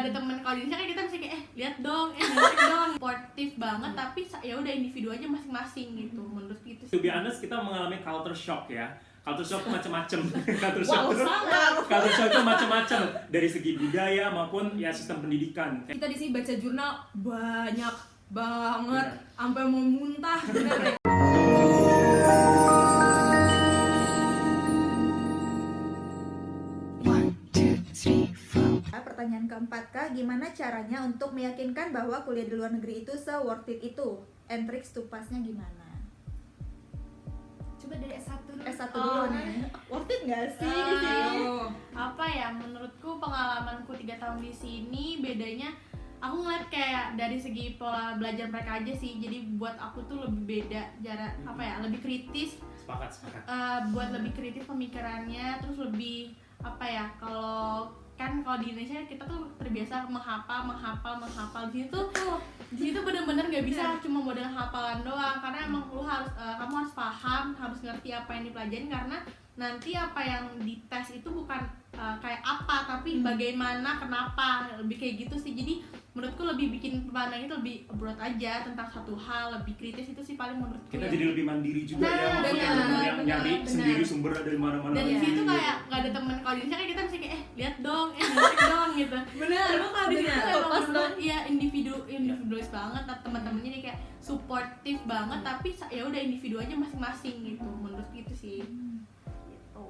ada temen. Kalau di Indonesia kan kita bisa kayak lihat dong, lihat dong, sportif banget, tapi ya udah individu aja masing-masing gitu. Menurut gitu sih. To be honest, kita mengalami culture shock ya. Culture shock itu macam-macam. Culture shock itu macam-macam dari segi budaya maupun ya sistem pendidikan. Kita di sini baca jurnal banyak banget, sampai mau muntah. Bener deh. Pertanyaan keempat, Kak, gimana caranya untuk meyakinkan bahwa kuliah di luar negeri itu se-worth it itu? And tricks to pass-nya gimana? Coba dari S1 dulu. S1 dulu nih. Worth it nggak sih di sini? Apa ya, menurutku pengalamanku 3 tahun di sini bedanya aku ngeliat kayak dari segi pola belajar mereka aja sih. Jadi buat aku tuh lebih beda jarak apa ya, lebih kritis. Sepakat. Buat lebih kritis pemikirannya, terus lebih apa ya, kalau di Indonesia kita tuh terbiasa menghafal di situ bener-bener nggak bisa cuma modal hafalan doang, karena emang kamu harus paham, harus ngerti apa yang dipelajarin, karena nanti apa yang dites itu bukan kayak apa, tapi bagaimana, kenapa, lebih kayak gitu sih. Jadi menurutku lebih bikin pandang itu lebih broad aja tentang satu hal, lebih kritis. Itu sih paling menurutku Kita ya. jadi lebih mandiri juga ya, maksudnya yang nyari benar. sendiri sumber dari mana-mana. Dan di situ kayak nggak ada temen. Kalau di Indonesia kan kita bisa kayak lihat dong, lihat dong gitu. Bener. Tapi kalau di situ emang Pas bener, iya individualis banget. Teman-temannya nih kayak suportif banget, tapi ya udah individu aja masing-masing gitu. Menurut gitu sih. Gitu.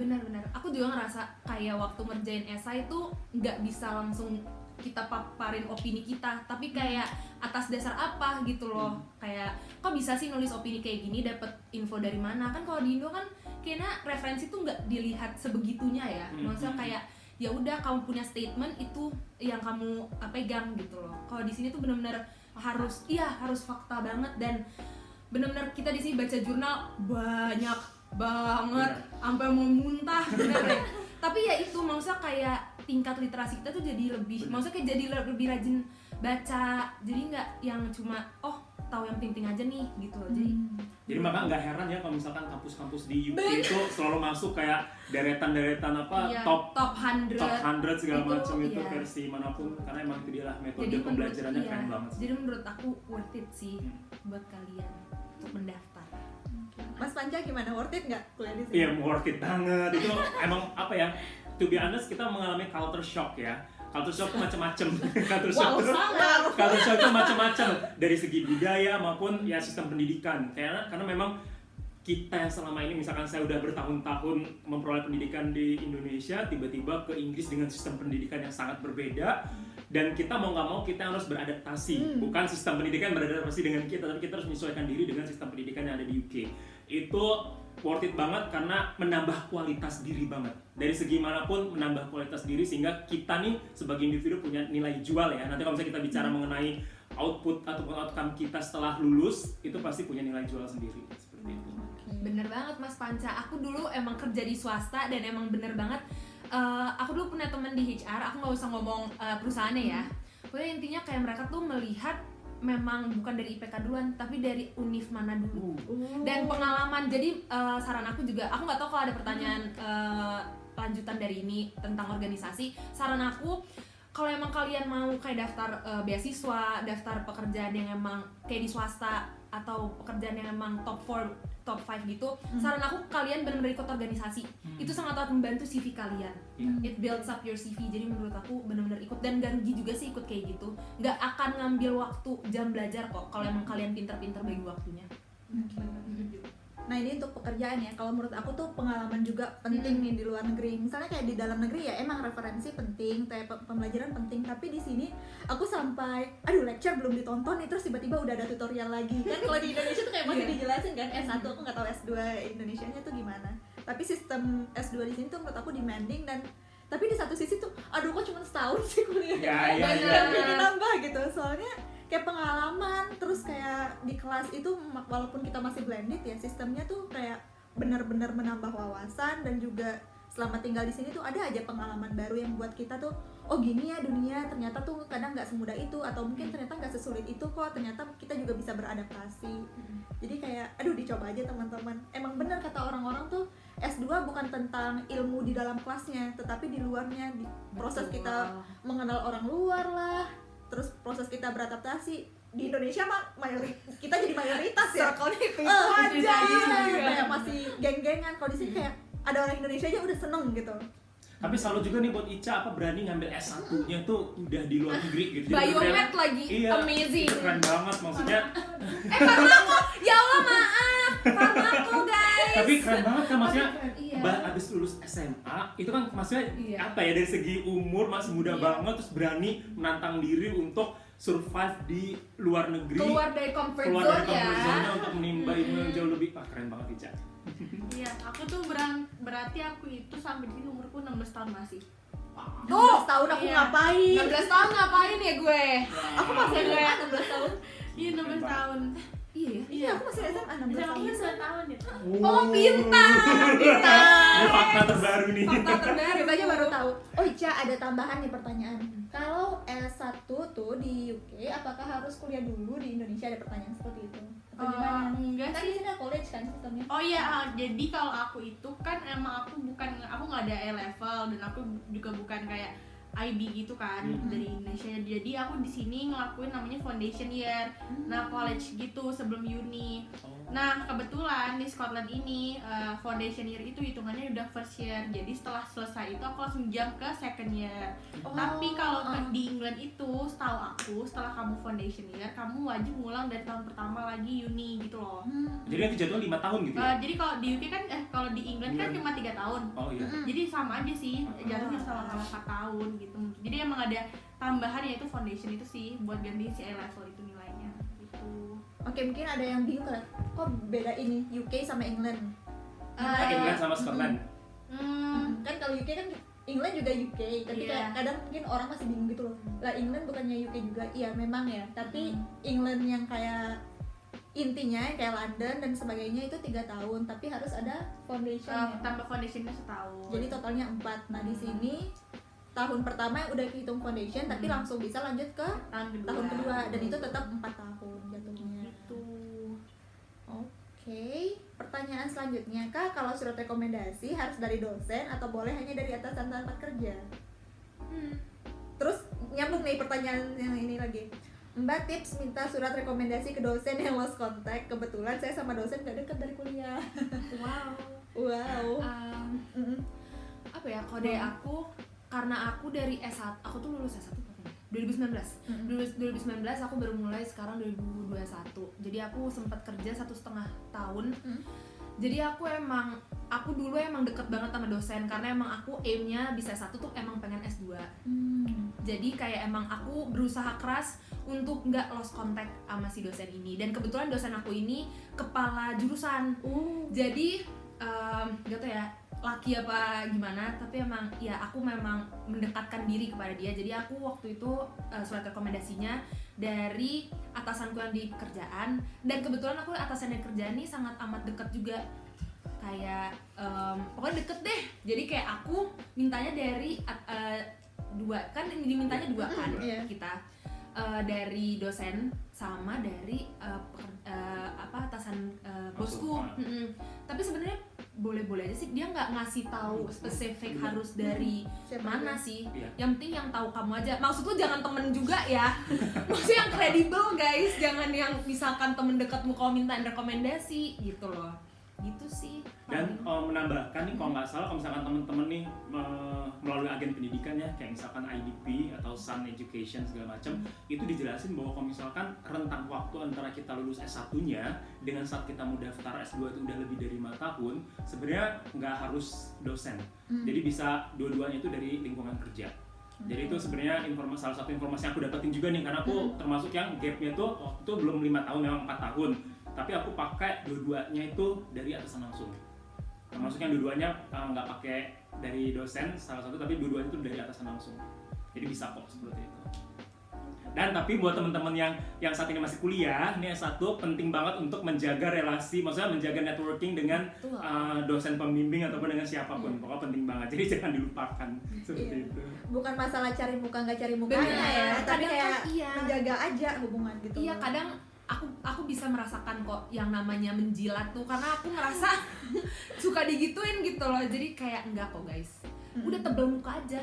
Bener-bener. Aku juga ngerasa kayak waktu ngerjain esai itu nggak bisa langsung kita paparin opini kita, tapi kayak atas dasar apa gitu loh. Kayak kok bisa sih nulis opini kayak gini, dapet info dari mana? Kan kalau di Indo kan kayaknya referensi tuh nggak dilihat sebegitunya ya. Maksudnya kayak ya udah kamu punya statement itu yang kamu pegang gitu loh. Kalau di sini tuh benar-benar harus fakta banget, dan benar-benar kita di sini baca jurnal banyak banget, sampai mau muntah. Bener deh. Tapi ya itu maksudnya kayak tingkat literasi kita tuh jadi lebih, maksudnya kayak jadi lebih rajin baca, jadi nggak yang cuma tahu yang penting aja nih gitu loh. Jadi maka nggak heran ya kalau misalkan kampus-kampus di UK itu selalu masuk kayak deretan apa Iya, top 100 segala itu, macam itu iya. versi manapun, karena emang itu dia lah metode Jadi pembelajarannya keren banget sih. Jadi menurut aku worth it sih buat kalian untuk mendaftar. Mas Panca gimana? Worth it nggak kuliah di sini? Iya, worth it banget. Itu emang apa ya? To be honest, kita mengalami culture shock ya. Culture shock itu macam-macam. Culture shock itu macam-macam dari segi budaya maupun ya sistem pendidikan. Karena memang kita yang selama ini, misalkan saya udah bertahun-tahun memperoleh pendidikan di Indonesia, tiba-tiba ke Inggris dengan sistem pendidikan yang sangat berbeda, dan kita mau nggak mau kita harus beradaptasi. Bukan sistem pendidikan beradaptasi dengan kita, tapi kita harus menyesuaikan diri dengan sistem pendidikan yang ada di UK. Itu worth it banget karena menambah kualitas diri banget. Dari segi manapun menambah kualitas diri, sehingga kita nih sebagai individu punya nilai jual ya. Nanti kalau misalnya kita bicara mengenai output ataupun outcome kita setelah lulus, itu pasti punya nilai jual sendiri. Seperti itu. Bener banget Mas Panca, aku dulu emang kerja di swasta dan emang bener banget. Aku dulu punya teman di HR, aku nggak usah ngomong perusahaannya ya. Pokoknya intinya kayak mereka tuh melihat memang bukan dari IPK duluan, tapi dari univ mana dulu. Dan pengalaman, jadi saran aku juga, aku nggak tahu kalau ada pertanyaan lanjutan dari ini tentang organisasi. Saran aku, kalau emang kalian mau kayak daftar beasiswa, daftar pekerjaan yang emang kayak di swasta, atau pekerjaan yang emang top 5 gitu, saran aku kalian benar-benar ikut organisasi. Itu sangat membantu CV kalian. It builds up your CV. Jadi menurut aku benar-benar ikut, dan gak rugi juga sih ikut kayak gitu. Gak akan ngambil waktu jam belajar kok kalau emang kalian pinter-pinter bagi waktunya. Nah ini untuk pekerjaan ya, kalau menurut aku tuh pengalaman juga penting nih di luar negeri. Misalnya kayak di dalam negeri ya emang referensi penting, kayak pembelajaran penting, tapi di sini aku sampai lecture belum ditonton nih, terus tiba-tiba udah ada tutorial lagi. Kan kalau di Indonesia tuh kayak masih dijelasin kan, S1 aku nggak tahu S2 Indonesianya tuh gimana. Tapi sistem S2 di sini tuh menurut aku demanding, dan tapi di satu sisi tuh aduh kok cuma setahun sih kuliah. Pengen nambah gitu, soalnya kayak pengalaman, terus kayak di kelas itu walaupun kita masih blended ya, sistemnya tuh kayak benar-benar menambah wawasan, dan juga selama tinggal di sini tuh ada aja pengalaman baru yang buat kita tuh oh gini ya dunia, ternyata tuh kadang nggak semudah itu, atau mungkin ternyata nggak sesulit itu kok, ternyata kita juga bisa beradaptasi. Jadi kayak aduh dicoba aja teman-teman. Emang benar kata orang-orang tuh S2 bukan tentang ilmu di dalam kelasnya, tetapi di luarnya, di proses kita mengenal orang luar lah, terus proses kita beradaptasi. Di Indonesia mah kita jadi mayoritas ya. Circle-nya itu aja juga. kayak masih geng-gengan. Kalau di sini kayak ada orang Indonesia aja udah seneng gitu. Tapi selalu juga nih buat Ica berani ngambil S1-nya tuh udah di luar negeri gitu. Jadi Biomed lagi, iya, amazing. Keren banget maksudnya. Farmako, ya Allah maaf, Farmako guys. Tapi keren banget kan maksudnya. Iya. Abis lulus SMA itu kan maksudnya Iya. apa ya, dari segi umur masih muda banget, terus berani menantang diri untuk survive di luar negeri, Keluar dari comfort keluar zone dari comfort ya. zone-nya untuk menimba ilmu yang jauh lebih. Wah, keren banget Ica. Iya, aku tuh berarti aku itu sampai di sini umurku 16 tahun masih. Tuh, 16 tahun aku iya. ngapain? 16 tahun ngapain ya gue? Aku masih SMA 16 tahun. Iya, 16 tahun. Iya ya? Iya, aku masih SMA 16 tahun. Iya, 9 tahun ya. Oh, pintar. Ini fakta terbaru nih. Fakta terbaru. Kita aja baru tahu. Oh Ica, ada tambahan nih pertanyaan. Kalau S1 tuh di UK, apakah harus kuliah dulu di Indonesia? Ada pertanyaan seperti itu. Atau gimana? Enggak Kan sih. di sini ada college kan sistemnya. Oh iya, jadi kalau aku itu kan emang aku nggak ada A level dan aku juga bukan kayak IB gitu kan dari Indonesia. Jadi aku di sini ngelakuin namanya foundation year. Nah, college gitu sebelum uni. Nah, kebetulan di Scotland ini foundation year itu hitungannya udah first year. Jadi setelah selesai itu aku langsung jump ke second year. Tapi kalau di England itu, setahu aku setelah kamu foundation year, kamu wajib ngulang dari tahun pertama lagi uni gitu loh. Jadi nanti jadwal 5 tahun gitu ya? Jadi kalau di UK kan kalau di England kan cuma 3 tahun. Oh iya. Jadi sama aja sih, jatuhnya sama 4 tahun gitu. Jadi emang ada tambahan yaitu foundation itu sih buat ganti si A level itu nilainya gitu. Oke, mungkin ada yang bingung kan, kok beda ini UK sama England? England sama Scotland. Kan kalau UK kan England juga UK, tapi Iya. kayak kadang mungkin orang masih bingung gitu loh. Lah England bukannya UK juga? Iya memang ya, tapi England yang kayak intinya kayak London dan sebagainya itu 3 tahun, tapi harus ada foundation. Tambah foundationnya setahun. Jadi totalnya 4. Nah di sini tahun pertama yang udah kehitung foundation, tapi langsung bisa lanjut ke tahun kedua dan itu tetap 4 tahun jatuhnya. Gitu. Oke, pertanyaan selanjutnya Kak, kalau surat rekomendasi harus dari dosen atau boleh hanya dari atasan tempat kerja? Terus nyambung nih pertanyaan yang ini lagi. Mbak tips minta surat rekomendasi ke dosen yang lost contact. Kebetulan saya sama dosen gak dekat dari kuliah. Wow. Apa ya, kode aku karena aku dari S1, aku tuh lulus S1 kapan ya? 2019 aku baru mulai sekarang 2021. Jadi aku sempat kerja 1,5 tahun. Jadi aku dulu emang deket banget sama dosen karena emang aku aimnya bisa S1 tuh emang pengen S2. Jadi kayak emang aku berusaha keras untuk nggak lost contact sama si dosen ini. Dan kebetulan dosen aku ini kepala jurusan. Jadi gak tau ya laki apa gimana, tapi emang ya aku memang mendekatkan diri kepada dia. Jadi aku waktu itu surat rekomendasinya dari atasanku yang di kerjaan, dan kebetulan aku atasan di kerjaan ini sangat amat dekat juga, kayak pokoknya deket deh. Jadi kayak aku mintanya dari dua kan, dimintanya dua kan kita dari dosen sama dari atasan bosku. Tapi sebenarnya boleh-boleh aja sih, dia nggak ngasih tahu spesifik harus dari mana sih. Yang penting yang tahu kamu aja. Maksudku jangan temen juga ya. Maksudnya yang kredibel guys, jangan yang misalkan temen dekatmu kalau mintain rekomendasi gitu loh. Gitu sih. Dan menambahkan nih, kalau nggak salah kalau misalkan temen-temen nih melalui agen pendidikan ya, kayak misalkan IDP atau Sun Education segala macam, itu dijelasin bahwa kalau misalkan rentang waktu antara kita lulus S1-nya dengan saat kita mau daftar S2 itu udah lebih dari 5 tahun, sebenarnya nggak harus dosen. Jadi bisa dua-duanya itu dari lingkungan kerja. Jadi itu sebenarnya salah satu informasi yang aku dapetin juga nih, karena aku termasuk yang gapnya tuh waktu itu belum 5 tahun, memang 4 tahun. Tapi aku pakai dua-duanya itu dari atasan langsung. Termasuk yang dua-duanya nggak pakai dari dosen salah satu, tapi dua-duanya itu dari atasan langsung. Jadi bisa kok seperti itu. Dan tapi buat teman-teman yang saat ini masih kuliah, ini S1 penting banget untuk menjaga relasi, maksudnya menjaga networking dengan dosen pembimbing ataupun dengan siapapun. Pokoknya penting banget. Jadi jangan dilupakan seperti itu. Bukan masalah cari muka nggak cari mukanya Bener. ya, tapi Kadang kayak kan iya. menjaga aja hubungan gitu. Iya, kadang aku bisa merasakan kok yang namanya menjilat tuh, karena aku ngerasa suka digituin gitu loh. Jadi kayak enggak kok guys, udah tebel muka aja.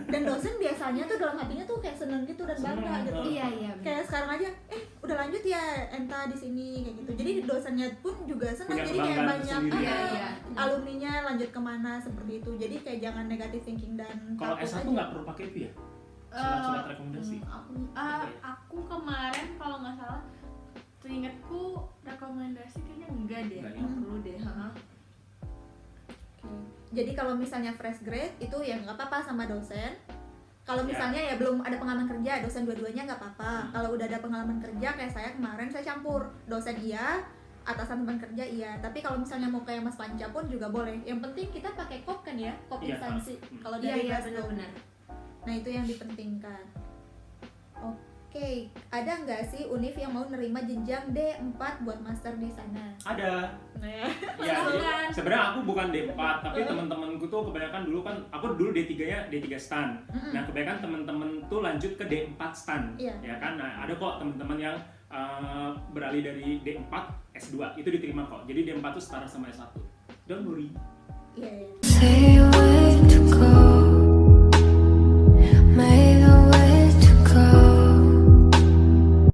Dan dosen biasanya tuh dalam hatinya tuh kayak seneng gitu dan bangga Seneng. gitu. Iya bener. Kayak sekarang aja, udah lanjut ya Enta di sini kayak gitu. Jadi dosennya pun juga senang. Punya Jadi kayak kebanggaan banyak tersendiri. Iya. alumninya lanjut kemana seperti itu. Jadi kayak jangan negative thinking dan Kalau takut S1 aja. nggak perlu pakai itu ya? Surat-surat rekomendasi. Aku kemarin kalau nggak salah seingatku rekomendasi kayaknya enggak deh, Enggak ya? nggak perlu deh. Oke. Jadi kalau misalnya fresh grade itu ya nggak apa-apa sama dosen. Kalau Ya. misalnya ya belum ada pengalaman kerja, dosen dua-duanya nggak apa-apa. Kalau udah ada pengalaman kerja kayak saya kemarin, saya campur dosen iya, atasan teman kerja iya. Tapi kalau misalnya mau kayak Mas Panca pun juga boleh. Yang penting kita pakai kop kan ya, kop Iya, instansi. Kalau Iya dari iya Glasgow. benar-benar. Nah itu yang dipentingkan. Oke, ada nggak sih univ yang mau nerima jenjang D4 buat master di sana? Ada. Nah, Ya, jadi Silakan. sebenarnya aku bukan D4, tapi teman-temanku tuh kebanyakan dulu kan, aku dulu D3-nya D3 stan. Nah, kebanyakan teman-teman tuh lanjut ke D4 stan. Iya. Ya kan? Nah, ada kok teman-teman yang beralih dari D4 S2 itu diterima kok. Jadi D4 tuh setara sama S1. Don't worry. iya. Say where to go.